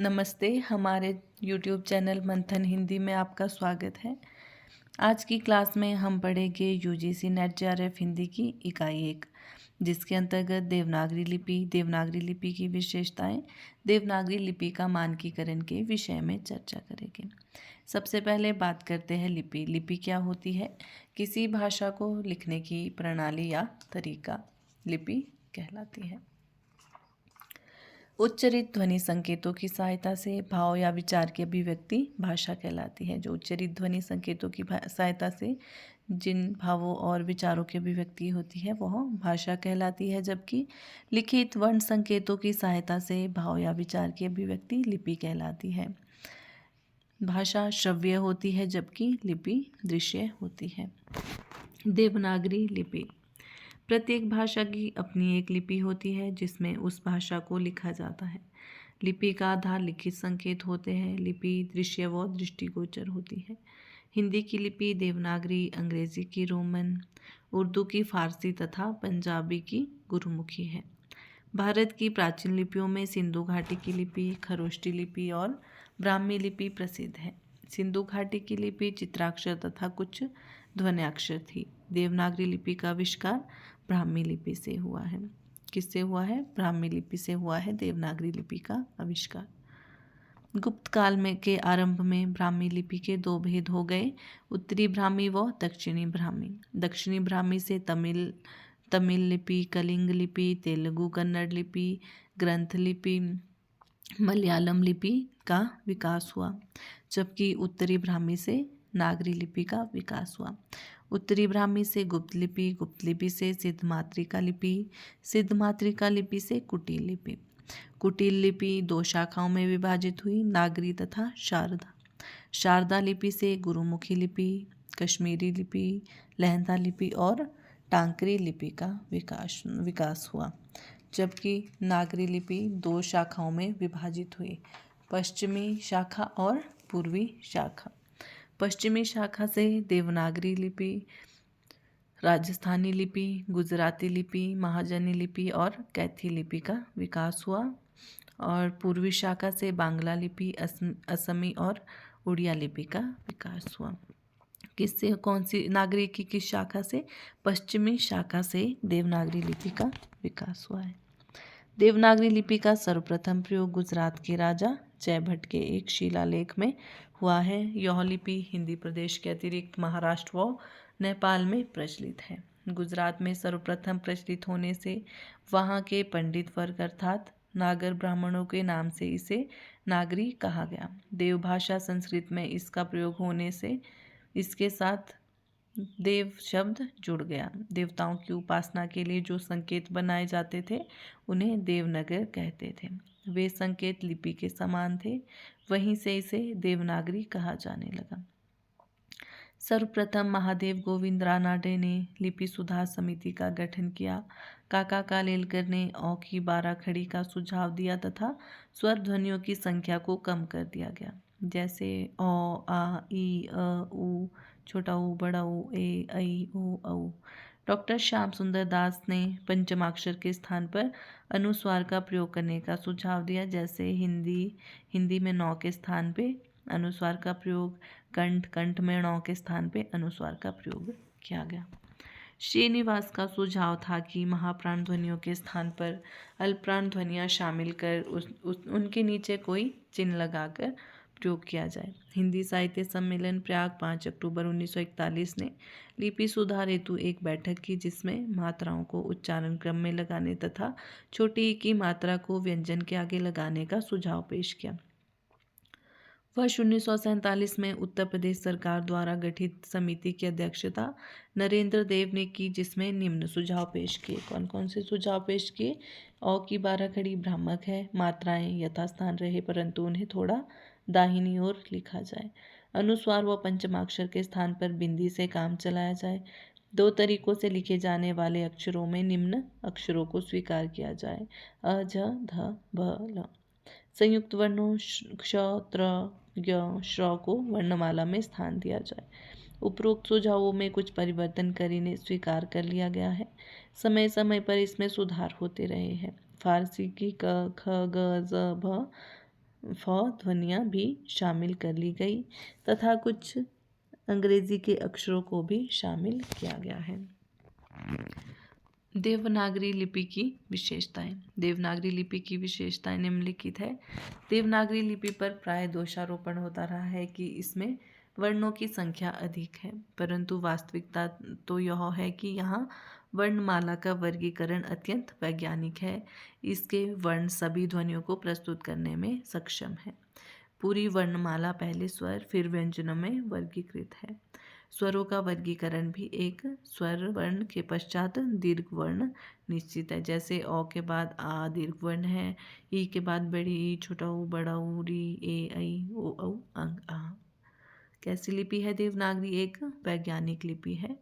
नमस्ते। हमारे YouTube channel मंथन हिंदी में आपका स्वागत है। आज की क्लास में हम पढ़ेंगे UGC नेट JRF हिंदी की इकाई 1, जिसके अंतर्गत देवनागरी लिपि की विशेषताएं, देवनागरी लिपि का मानकीकरण के विषय में चर्चा करेंगे। सबसे पहले बात करते हैं लिपि। लिपि क्या होती है? किसी भाषा को लिखने की प्रणाली या तरीका लिपि कहलाती है। उच्चरित ध्वनि संकेतों की सहायता से भाव या विचार की अभिव्यक्ति भाषा कहलाती है। जो उच्चरित ध्वनि संकेतों की सहायता से जिन भावों और विचारों की अभिव्यक्ति होती है वह भाषा कहलाती है, जबकि लिखित वर्ण संकेतों की सहायता से भाव या विचार की अभिव्यक्ति लिपि कहलाती है। भाषा श्रव्य होती है जबकि लिपि दृश्य होती है। देवनागरी लिपि। प्रत्येक भाषा की अपनी एक लिपि होती है जिसमें उस भाषा को लिखा जाता है। लिपि का आधार लिखित संकेत होते हैं। लिपि दृश्य व दृष्टिगोचर होती है। हिंदी की लिपि देवनागरी, अंग्रेजी की रोमन, उर्दू की फारसी तथा पंजाबी की गुरुमुखी है। भारत की प्राचीन लिपियों में सिंधु घाटी की लिपि, खरोष्टी लिपि और ब्राह्मी लिपि प्रसिद्ध है। सिंधु घाटी की लिपि चित्राक्षर तथा कुछ ध्वन्याक्षर थी। देवनागरी लिपि का आविष्कार ब्राह्मी लिपि से हुआ है। किससे हुआ है? ब्राह्मी लिपि से हुआ है देवनागरी लिपि का आविष्कार। गुप्त काल में के आरंभ में ब्राह्मी लिपि के दो भेद हो गए, उत्तरी ब्राह्मी व दक्षिणी ब्राह्मी। दक्षिणी ब्राह्मी से तमिल लिपि, कलिंग लिपि, तेलुगु कन्नड़ लिपि, ग्रंथ लिपि, मलयालम लिपि का विकास हुआ, जबकि उत्तरी ब्राह्मी से नागरी लिपि का विकास हुआ। उत्तरी ब्राह्मी से गुप्त लिपि से सिद्धमातृका लिपि, सिद्धमातृका लिपि से कुटिल लिपि। कुटिल लिपि दो शाखाओं में विभाजित हुई, नागरी तथा शारदा। शारदा लिपि से गुरुमुखी लिपि, कश्मीरी लिपि, लहंदा लिपि और टांकरी लिपि का विकास हुआ, जबकि नागरी लिपि दो शाखाओं में विभाजित हुई, पश्चिमी शाखा और पूर्वी शाखा। पश्चिमी शाखा से देवनागरी लिपि, राजस्थानी लिपि, गुजराती लिपि, महाजनी लिपि और कैथी लिपि का विकास हुआ, और पूर्वी शाखा से बांग्ला लिपि, असमी और उड़िया लिपि का विकास हुआ। किससे? कौन सी नागरी की किस शाखा से? पश्चिमी शाखा से देवनागरी लिपि का विकास हुआ है। देवनागरी लिपि का सर्वप्रथम प्रयोग गुजरात के राजा जयभट्ट के एक शिलालेख में हुआ है। यह लिपि हिंदी प्रदेश के अतिरिक्त महाराष्ट्र व नेपाल में प्रचलित है। गुजरात में सर्वप्रथम प्रचलित होने से वहाँ के पंडित वर्ग अर्थात नागर ब्राह्मणों के नाम से इसे नागरी कहा गया। देवभाषा संस्कृत में इसका प्रयोग होने से इसके साथ देव शब्द जुड़ गया। देवताओं की उपासना के लिए जो संकेत बनाए जाते थे उन्हें देवनागर कहते थे। वे संकेत लिपि के समान थे, वहीं से इसे देवनागरी कहा जाने लगा। सर्वप्रथम महादेव गोविंद रानाडे ने लिपि सुधार समिति का गठन किया। काका कालेलकर ने औ की 12 खड़ी का सुझाव दिया तथा स्वर ध्वनियों की संख्या को कम कर दिया गया, जैसे ओ, आ, ई, अ, उ, छोटा ऊ, बड़ा ऊ, ए, ऐ, ओ, औ। डॉक्टर श्याम सुंदर दास ने पंचमाक्षर के स्थान पर अनुस्वार का प्रयोग करने का सुझाव दिया, जैसे हिंदी में नौ के स्थान पे अनुस्वार का प्रयोग, कंठ में णौ के स्थान पे अनुस्वार का प्रयोग किया गया। श्रीनिवास का सुझाव था कि महाप्राण ध्वनियों के स्थान पर अल्पप्राण ध्वनियाँ शामिल कर उनके नीचे कोई चिन्ह लगाकर प्रयोग किया जाए। हिंदी साहित्य सम्मेलन प्रयाग 5 अक्टूबर 1941 ने लिपि सुधार हेतु एक बैठक की, जिसमें मात्राओं को उच्चारण क्रम में लगाने तथा छोटी ई की मात्रा को व्यंजन के आगे लगाने का सुझाव पेश किया। वर्ष 1947 में उत्तर प्रदेश सरकार द्वारा गठित समिति की अध्यक्षता नरेंद्र देव ने की, जिसमें निम्न सुझाव पेश किए। कौन कौन से सुझाव पेश किए? औ की 12 खड़ी भ्रामक है, मात्राएं यथास्थान रहे परंतु उन्हें थोड़ा दाहिनी ओर लिखा जाए। अनुस्वार व पंचमाक्षर के स्थान पर बिंदी से काम चलाया जाए। दो तरीकों से लिखे जाने वाले अक्षरों में निम्न अक्षरों को स्वीकार किया जाए: अ, ज, ध, भ, ल। संयुक्त वर्णों क्ष, त्र, य, श्र को वर्णमाला में स्थान दिया जाए। उपरोक्त सुझावों में कुछ परिवर्तन कर इन्हें स्वीकार कर लिया गया है। समय समय पर इसमें सुधार होते रहे हैं। फारसी की क, ख, ग, ज, भ फ ध्वनियाँ भी शामिल कर ली गई तथा कुछ अंग्रेजी के अक्षरों को भी शामिल किया गया है। देवनागरी लिपि की विशेषताएं। देवनागरी लिपि की विशेषताएं निम्नलिखित है। देवनागरी लिपि पर प्राय दोषारोपण होता रहा है कि इसमें वर्णों की संख्या अधिक है, परंतु वास्तविकता तो यह है कि यहाँ वर्णमाला का वर्गीकरण अत्यंत वैज्ञानिक है। इसके वर्ण सभी ध्वनियों को प्रस्तुत करने में सक्षम है। पूरी वर्णमाला पहले स्वर फिर व्यंजनों में वर्गीकृत है। स्वरों का वर्गीकरण भी एक स्वर वर्ण के पश्चात दीर्घ वर्ण निश्चित है। जैसे अ के बाद आ दीर्घ वर्ण है, ई के बाद बड़ी ई, छोटा ऊ, बड़ा ऊ, री, ए, ऐ, ओ, औ, अंग, आ। कैसी लिपि है देवनागरी? एक वैज्ञानिक लिपि है।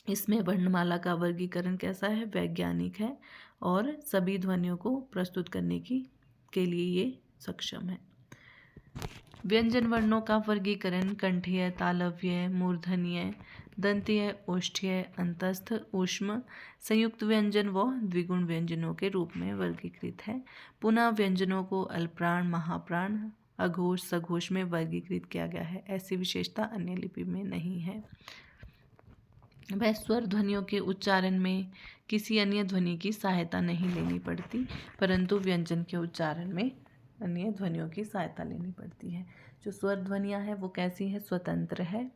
इसमें वर्णमाला का वर्गीकरण कैसा है? वैज्ञानिक है और सभी ध्वनियों को प्रस्तुत करने के लिए ये सक्षम है। व्यंजन वर्णों का वर्गीकरण कंठीय, तालव्य, मूर्धन्य, दंतीय, ओष्ठ्य, अंतस्थ, ऊष्म, संयुक्त व्यंजन व द्विगुण व्यंजनों के रूप में वर्गीकृत है। पुनः व्यंजनों को अल्पप्राण, महाप्राण, अघोष, सघोष में वर्गीकृत किया गया है। ऐसी विशेषता अन्य लिपि में नहीं है। वह स्वर ध्वनियों के उच्चारण में किसी अन्य ध्वनि की सहायता नहीं लेनी पड़ती, परंतु व्यंजन के उच्चारण में अन्य ध्वनियों की सहायता लेनी पड़ती है। जो स्वर ध्वनियाँ हैं वो कैसी है? स्वतंत्र है,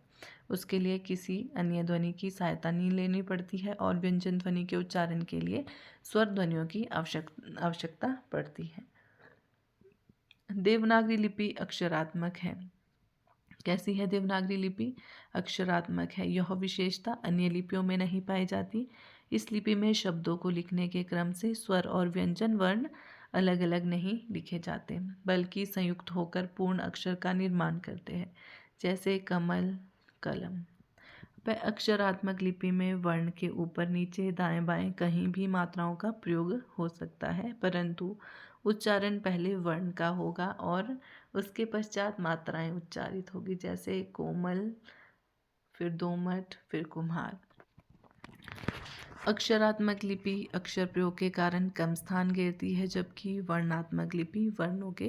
उसके लिए किसी अन्य ध्वनि की सहायता नहीं लेनी पड़ती है और व्यंजन ध्वनि के उच्चारण के लिए स्वर ध्वनियों की आवश्यकता पड़ती है। देवनागरी लिपि अक्षरात्मक है। कैसी है देवनागरी लिपि? अक्षरात्मक है। यह विशेषता अन्य लिपियों में नहीं पाई जाती। इस लिपि में शब्दों को लिखने के क्रम से स्वर और व्यंजन वर्ण अलग अलग नहीं लिखे जाते, बल्कि संयुक्त होकर पूर्ण अक्षर का निर्माण करते हैं, जैसे कमल, कलम। वह अक्षरात्मक लिपि में वर्ण के ऊपर नीचे दाएं बाएं कहीं भी मात्राओं का प्रयोग हो सकता है, परंतु उच्चारण पहले वर्ण का होगा और उसके पश्चात मात्राएं उच्चारित होगी, जैसे कोमल, फिर दोमट, फिर कुम्हार। अक्षरात्मक लिपि अक्षर प्रयोग के कारण कम स्थान घेरती है, जबकि वर्णात्मक लिपि वर्णों के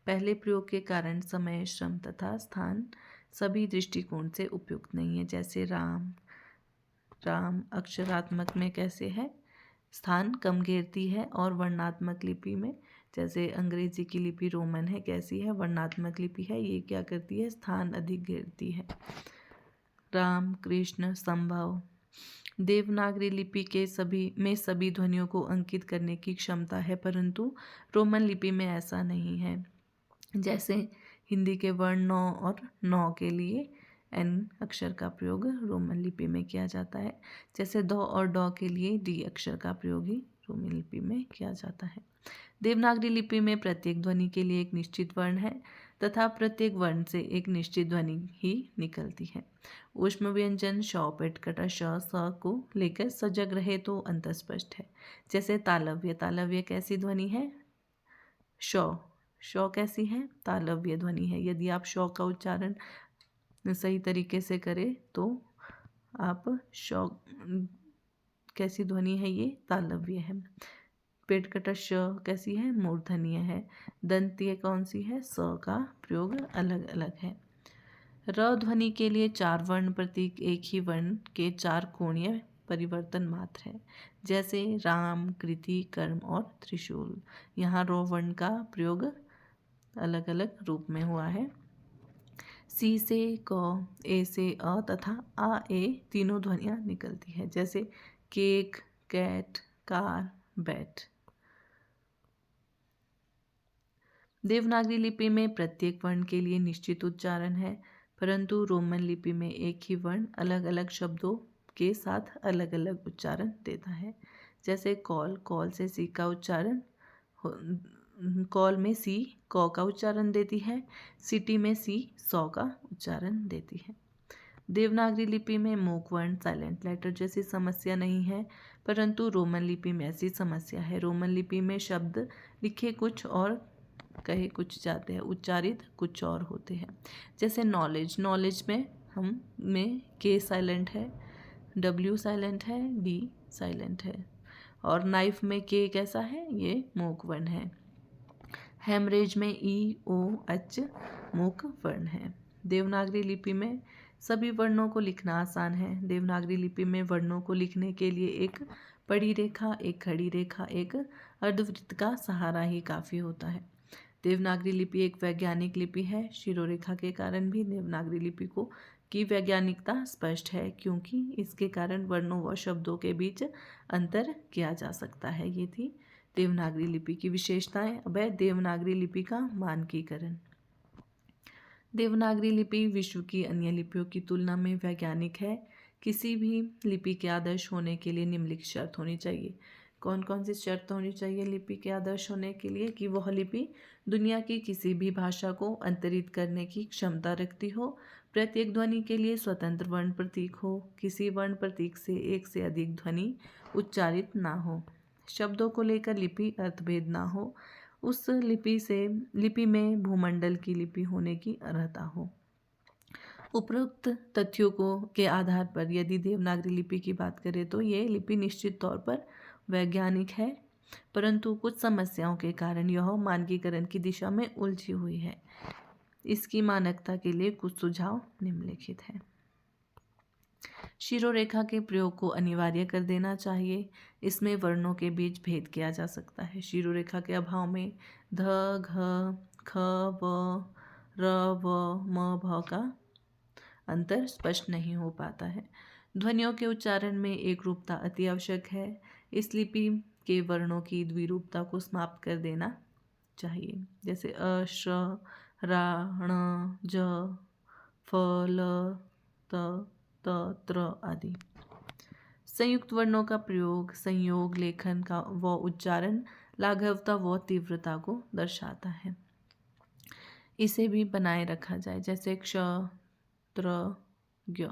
पहले प्रयोग के कारण समय, श्रम तथा स्थान सभी दृष्टिकोण से उपयुक्त नहीं है। जैसे राम, राम अक्षरात्मक में कैसे है? स्थान कम घेरती है, और वर्णात्मक लिपि में जैसे अंग्रेजी की लिपि रोमन है, कैसी है? वर्णात्मक लिपि है, ये क्या करती है? स्थान अधिक घेरती है। राम, कृष्ण, संभव। देवनागरी लिपि के सभी ध्वनियों को अंकित करने की क्षमता है, परंतु रोमन लिपि में ऐसा नहीं है। जैसे हिंदी के वर्ण नौ और नौ के लिए एन अक्षर का प्रयोग रोमन लिपि में किया जाता है, जैसे दो और डॉ के लिए डी अक्षर का प्रयोग ही रोमन लिपि में किया जाता है। देवनागरी लिपि में प्रत्येक ध्वनि के लिए एक निश्चित वर्ण है तथा प्रत्येक वर्ण से एक निश्चित ध्वनि ही निकलती है। ऊष्म व्यंजन श, पेट कटा श, स को लेकर सजग रहे तो अंतस्पष्ट है। जैसे तालव्य, तालव्य कैसी ध्वनि है? श, श कैसी है? तालव्य ध्वनि है। यदि आप श का उच्चारण सही तरीके से करें तो आप श कैसी ध्वनि है? ये तालव्य है। पेट कटा श कैसी है? मूर्धन्य है। दंतीय कौन सी है? स का प्रयोग अलग अलग है। र ध्वनि के लिए चार वर्ण प्रतीक एक ही वर्ण के चार कोणीय परिवर्तन मात्र है, जैसे राम, कृति, कर्म और त्रिशूल। यहाँ रो वर्ण का प्रयोग अलग अलग रूप में हुआ है। सी से क, ए से अ तथा आ ए तीनों ध्वनियाँ निकलती है, जैसे cake, cat, car, bat. Devanagari लिपि में प्रत्येक वर्ण के लिए निश्चित उच्चारण है, परंतु रोमन लिपि में एक ही वर्ण अलग अलग शब्दों के साथ अलग अलग उच्चारण देता है। जैसे कॉल, कॉल से सी का उच्चारण, कॉल में सी क का उच्चारण देती है, सिटी में सी सौ का उच्चारण देती है। देवनागरी लिपि में मूक वर्ण, साइलेंट लेटर जैसी समस्या नहीं है, परंतु रोमन लिपि में ऐसी समस्या है। रोमन लिपि में शब्द लिखे कुछ और कहे कुछ जाते हैं, उच्चारित कुछ और होते हैं। जैसे नॉलेज, नॉलेज में के साइलेंट है, डब्ल्यू साइलेंट है, डी साइलेंट है। और नाइफ में के कैसा है? ये मूक वर्ण है। हेमरेज में ई ओ एच मुख्य वर्ण है। देवनागरी लिपि में सभी वर्णों को लिखना आसान है। देवनागरी लिपि में वर्णों को लिखने के लिए एक पड़ी रेखा, एक खड़ी रेखा, एक अर्धवृत्त का सहारा ही काफ़ी होता है। देवनागरी लिपि एक वैज्ञानिक लिपि है। शिरोरेखा के कारण भी देवनागरी लिपि की वैज्ञानिकता स्पष्ट है, क्योंकि इसके कारण वर्णों व शब्दों के बीच अंतर किया जा सकता है। ये थी देवनागरी लिपि की विशेषताएं। अब है देवनागरी लिपि का मानकीकरण। देवनागरी लिपि विश्व की अन्य लिपियों की तुलना में वैज्ञानिक है। किसी भी लिपि के आदर्श होने के लिए निम्नलिखित शर्त होनी चाहिए। कौन कौन सी शर्त होनी चाहिए लिपि के आदर्श होने के लिए? कि वह लिपि दुनिया की किसी भी भाषा को अंतरित करने की क्षमता रखती हो, प्रत्येक ध्वनि के लिए स्वतंत्र वर्ण प्रतीक हो, किसी वर्ण प्रतीक से एक से अधिक ध्वनि उच्चारित ना हो, शब्दों को लेकर लिपि अर्थभेद ना हो, उस लिपि में भूमंडल की लिपि होने की अर्हता हो। उपरोक्त तथ्यों के आधार पर यदि देवनागरी लिपि की बात करें तो ये लिपि निश्चित तौर पर वैज्ञानिक है, परंतु कुछ समस्याओं के कारण यह मानकीकरण की दिशा में उलझी हुई है। इसकी मानकता के लिए कुछ सुझाव निम्नलिखित है। शिरोरेखा के प्रयोग को अनिवार्य कर देना चाहिए। इसमें वर्णों के बीच भेद किया जा सकता है। शिरोरेखा के अभाव में ध, घ, ख, व, र, व, म, भ का अंतर स्पष्ट नहीं हो पाता है। ध्वनियों के उच्चारण में एक रूपता अति आवश्यक है। इस लिपि के वर्णों की द्विरूपता को समाप्त कर देना चाहिए, जैसे अ, श, रा, ण, ज, फ, ल, त, त्र आदि। संयुक्त वर्णों का प्रयोग संयोग, लेखन का व उच्चारण लाघवता व तीव्रता को दर्शाता है। इसे भी बनाए रखा जाए, जैसे क्ष, त्र, ज्ञ।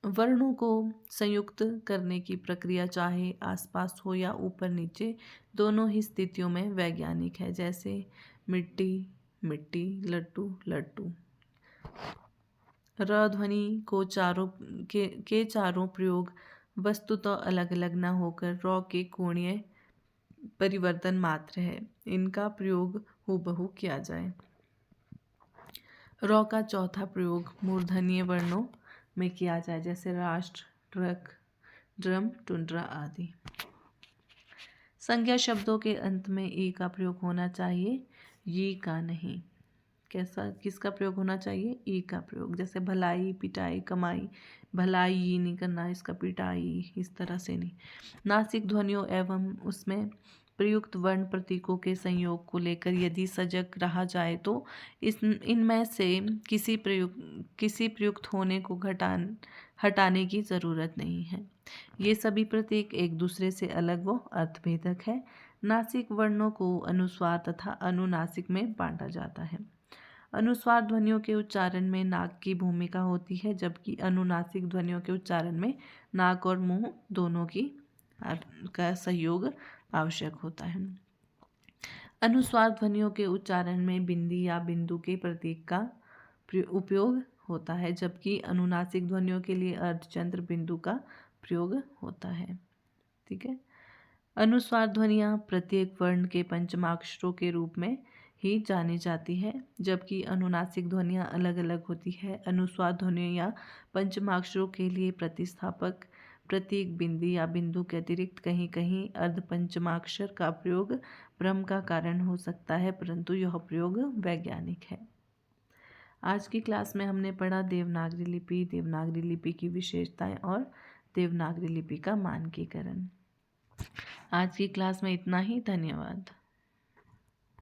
वर्णों को संयुक्त करने की प्रक्रिया चाहे आसपास हो या ऊपर नीचे, दोनों ही स्थितियों में वैज्ञानिक है, जैसे मिट्टी, मिट्टी, लट्टू, लट्टू। र ध्वनि को के चारों प्रयोग वस्तुतः अलग अलग न होकर रॉ के कोणीय परिवर्तन मात्र है। इनका प्रयोग हूबहू किया जाए। रॉ का चौथा प्रयोग मूर्धन्य वर्णों में किया जाए, जैसे राष्ट्र, ट्रक, ड्रम, टुंड्रा आदि। संज्ञा शब्दों के अंत में ई का प्रयोग होना चाहिए, ये का नहीं। किसका प्रयोग होना चाहिए? ई का प्रयोग, जैसे भलाई, पिटाई, कमाई। भलाई ये नहीं करना, इसका पिटाई, इस तरह से नहीं। नासिक ध्वनियों एवं उसमें प्रयुक्त वर्ण प्रतीकों के संयोग को लेकर यदि सजग रहा जाए तो इनमें से किसी प्रयुक्त होने को हटाने की ज़रूरत नहीं है। ये सभी प्रतीक एक दूसरे से अलग व अर्थभेदक है। नासिक वर्णों को अनुस्वार तथा अनुनासिक में बांटा जाता है। अनुस्वार ध्वनियों के उच्चारण में नाक की भूमिका होती है, जबकि अनुनासिक ध्वनियों के उच्चारण में नाक और मुंह दोनों का सहयोग आवश्यक होता है। अनुस्वार ध्वनियों के उच्चारण में बिंदी या बिंदु के प्रतीक का उपयोग होता है, जबकि अनुनासिक ध्वनियों के लिए अर्धचंद्र बिंदु का प्रयोग होता है। ठीक है। अनुस्वार ध्वनियाँ प्रत्येक वर्ण के पंचमाक्षरों के रूप में ही जानी जाती है, जबकि अनुनासिक ध्वनियाँ अलग अलग होती है। अनुस्वार ध्वनियाँ पंचमाक्षरों के लिए प्रतिस्थापक प्रतीक बिंदी या बिंदु के अतिरिक्त कहीं कहीं अर्धपंचमाक्षर का प्रयोग भ्रम का कारण हो सकता है, परंतु यह प्रयोग वैज्ञानिक है। आज की क्लास में हमने पढ़ा देवनागरी लिपि, देवनागरी लिपि की विशेषताएं और देवनागरी लिपि का मानकीकरण। आज की क्लास में इतना ही। धन्यवाद।